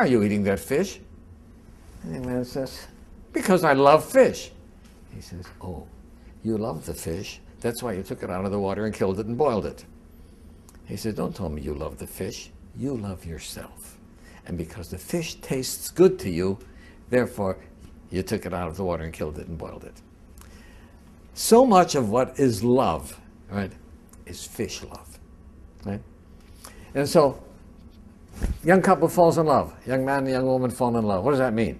are you eating that fish? And the man says, because I love fish. He says, oh, you love the fish. That's why you took it out of the water and killed it and boiled it. He said, don't tell me you love the fish. You love yourself. And because the fish tastes good to you, therefore, you took it out of the water and killed it and boiled it. So much of what is love, right, is fish love, right? And so, young couple falls in love. Young man and young woman fall in love. What does that mean?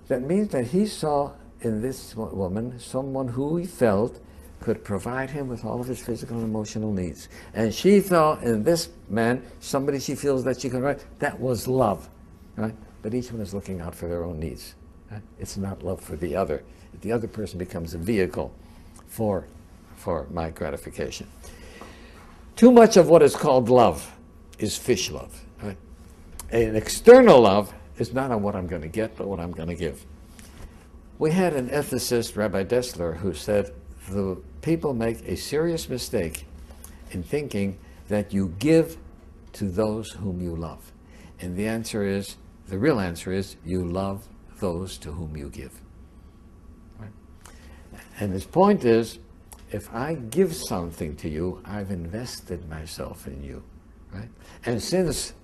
That means that he saw in this woman someone who he felt could provide him with all of his physical and emotional needs. And she saw in this man somebody she feels that she can provide. That was love, right? But each one is looking out for their own needs. Right? It's not love for the other. The other person becomes a vehicle for my gratification. Too much of what is called love is fish love. Right? An external love is not on what I'm going to get, but what I'm going to give. We had an ethicist, Rabbi Dessler, who said the people make a serious mistake in thinking that you give to those whom you love. And the answer is, the real answer is, you love those to whom you give. Right? And his point is, if I give something to you, I've invested myself in you. Right? And since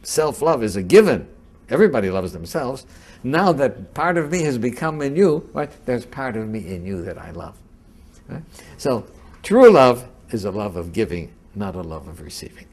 self-love is a given, everybody loves themselves, now that part of me has become in you, right, there's part of me in you that I love. Right? So true love is a love of giving, not a love of receiving.